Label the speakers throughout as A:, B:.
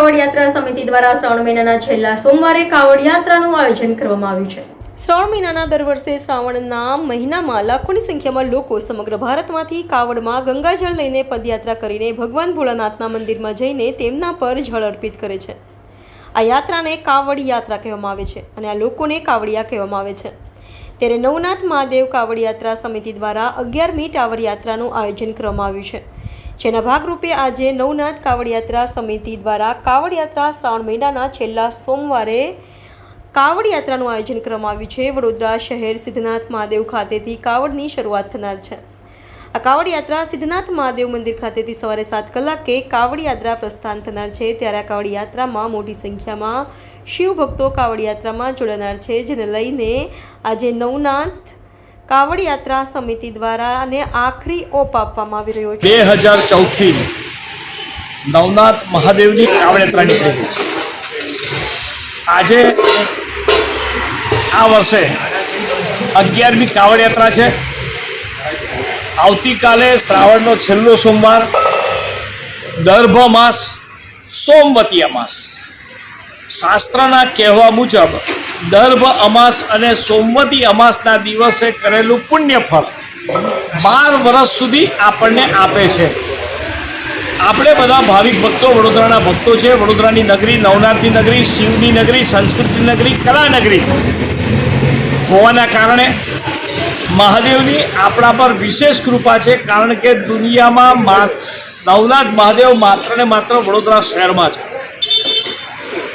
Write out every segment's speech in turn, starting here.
A: કાવડ યાત્રા સમિતિ દ્વારા શ્રાવણ મહિનાના છેલ્લા સોમવારે કાવડ યાત્રાનું આયોજન કરવામાં આવ્યું છે। શ્રાવણ મહિનાના દર વર્ષે શ્રાવણના મહિનામાં લાખોની સંખ્યામાં લોકો સમગ્ર ભારતમાંથી કાવડમાં ગંગાજળ લઈને પદયાત્રા કરીને ભગવાન ભોળાનાથના મંદિરમાં જઈને તેમના પર જળ અર્પિત કરે છે। આ યાત્રાને કાવડ યાત્રા કહેવામાં આવે છે અને આ લોકોને કાવડિયા કહેવામાં આવે છે। ત્યારે નવનાથ મહાદેવ કાવડ યાત્રા સમિતિ દ્વારા 11મી કાવડ યાત્રાનું આયોજન કરવામાં આવ્યું છે, જેના ભાગરૂપે આજે નવનાથ કાવડ યાત્રા સમિતિ દ્વારા કાવડ યાત્રા શ્રાવણ મહિનાના છેલ્લા સોમવારે કાવડ યાત્રાનું આયોજન કરવામાં આવ્યું છે। વડોદરા શહેર સિદ્ધનાથ મહાદેવ ખાતેથી કાવડની શરૂઆત થનાર છે। આ કાવડ યાત્રા સિદ્ધનાથ મહાદેવ મંદિર ખાતેથી સવારે 7 કલાકે કાવડ યાત્રા પ્રસ્થાન થનાર છે। ત્યારે આ કાવડ યાત્રામાં મોટી સંખ્યામાં શિવ ભક્તો કાવડ યાત્રામાં જોડાનાર છે, જેને લઈને આજે નવનાથ કાવડ યાત્રા સમિતિ દ્વારા અને આખરી ઓપ આપવામાં આવી રહ્યો છે।
B: 2014 થી નવનાથ મહાદેવની કાવડ યાત્રા નીકળી ગઈ છે। આજે આ વર્ષે 11મી કાવડ યાત્રા છે। આવતીકાલે શ્રાવણનો છેલ્લો સોમવાર, દર્ભ અમાસ, સોમવતી અમાસ। શાસ્ત્રના કહેવા મુજબ દર્ભ અમાસ અને સોમવતી અમાસના દિવસે કરેલું પુણ્ય ફળ 12 વર્ષ સુધી આપણને આપે છે। આપણે બધા ભાવિક ભક્તો વડોદરાના ભક્તો છે। વડોદરાની નગરી, નવનાથની નગરી, શિવની નગરી, સંસ્કૃતિની નગરી, કલા નગરી હોવાના કારણે મહાદેવની આપણા પર વિશેષ કૃપા છે, કારણ કે દુનિયામાં નવનાથ મહાદેવ માત્ર ને માત્ર વડોદરા શહેરમાં છે।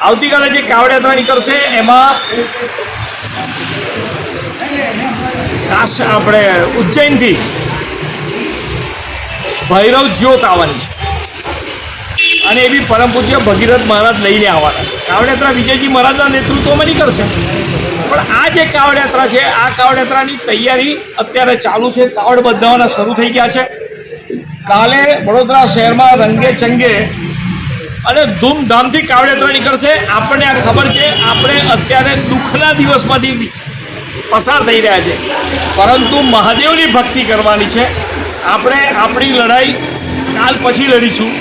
B: આવતીકાલે જે કાવડ યાત્રા નીકળશે એમાં આપણે ઉજ્જૈનથી ભૈરવ જ્યોત આવવાની છે અને એ બી પરમ પૂજ્ય ભગીરથ મહારાજ લઈને આવવાના છે। કાવડ યાત્રા વિજયજી મહારાજના નેતૃત્વમાં નીકળશે, પણ આ જે કાવડ યાત્રા છે, આ કાવડ યાત્રાની તૈયારી અત્યારે ચાલુ છે। કાવડ બંધાવવાના શરૂ થઈ ગયા છે। કાલે વડોદરા શહેરમાં રંગે ચંગે અને ધૂમધામથી કાવડ યાત્રા નીકળશે। આપણને આ ખબર છે, આપણે અત્યારે દુઃખના દિવસમાંથી પસાર થઈ રહ્યા છે, પરંતુ મહાદેવની ભક્તિ કરવાની છે। આપણે આપણી લડાઈ કાલ પછી લડીશું,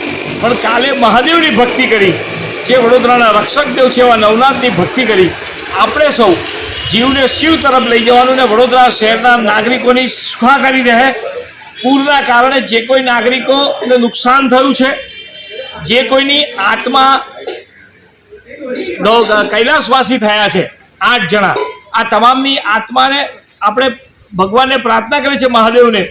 B: પણ કાલે મહાદેવની ભક્તિ કરી, જે વડોદરાના રક્ષક દેવ છે એવા નવનાથની ભક્તિ કરી આપણે સૌ જીવને શિવ તરફ લઈ જવાનું ને વડોદરા શહેરના નાગરિકોની સુખાકારી રહે। પૂરના કારણે જે કોઈ નાગરિકોને નુકસાન થયું છે, જે કોઈની આત્મા કૈલાસવાસી થયા છે 8 જણા, આ તમામની આત્માને આપણે ભગવાનને પ્રાર્થના કરી છે, મહાદેવને,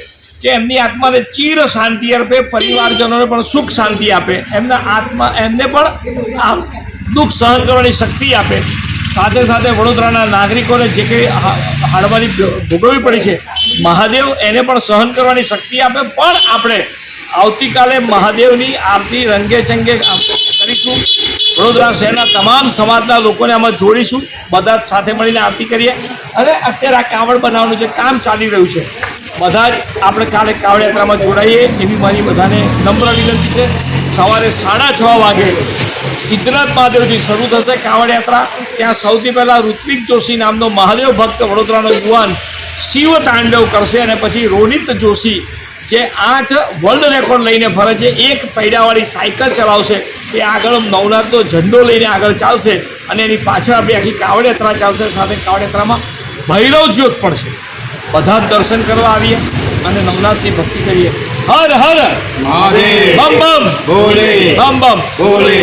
B: કે એમની આત્માને ચિર શાંતિ આપે, પરિવારજનોને પણ સુખ શાંતિ આપે, એમના આત્મા એમને પણ દુઃખ સહન કરવાની શક્તિ આપે। સાથે સાથે વડોદરાના નાગરિકોને જે કંઈ હાડમારી ભોગવવી પડી છે, મહાદેવ એને પણ સહન કરવાની શક્તિ આપે। પણ આપણે આવતીકાલે મહાદેવની આરતી રંગે ચંગે કરીશું। વડોદરા શહેરના તમામ સમાજના લોકોને આમાં જોડીશું, બધા જ સાથે મળીને આરતી કરીએ। અને અત્યારે આ કાવડ બનાવવાનું જે કામ ચાલી રહ્યું છે, બધા જ આપણે કાલે કાવડ યાત્રામાં જોડાઈએ એવી મારી બધાને નમ્ર વિનંતી છે। સવારે 6:30 વાગે સિદ્ધનાથ મહાદેવથી શરૂ થશે કાવડ યાત્રા। ત્યાં સૌથી પહેલાં ઋત્વિક જોશી નામનો મહાદેવ ભક્ત વડોદરાનો યુવાન શિવ તાંડવ કરશે અને પછી રોનિત જોશી જે 8 વર્લ્ડ રેકોર્ડ લઈને ફરે છે, 1 પૈડાવાળી સાયકલ ચલાવશે, એ આગળ નવનાથનો ઝંડો લઈને આગળ ચાલશે અને એની પાછળ આપણી આખી કાવડ યાત્રા ચાલશે। સાથે કાવડ યાત્રામાં ભૈરવ જ્યોત પણ છે। બધા જ દર્શન કરવા આવીએ અને નવનાથની ભક્તિ કરીએ। હર હર મહાદેવ, બમ બમ ભોલે, બમ બમ ભોલે।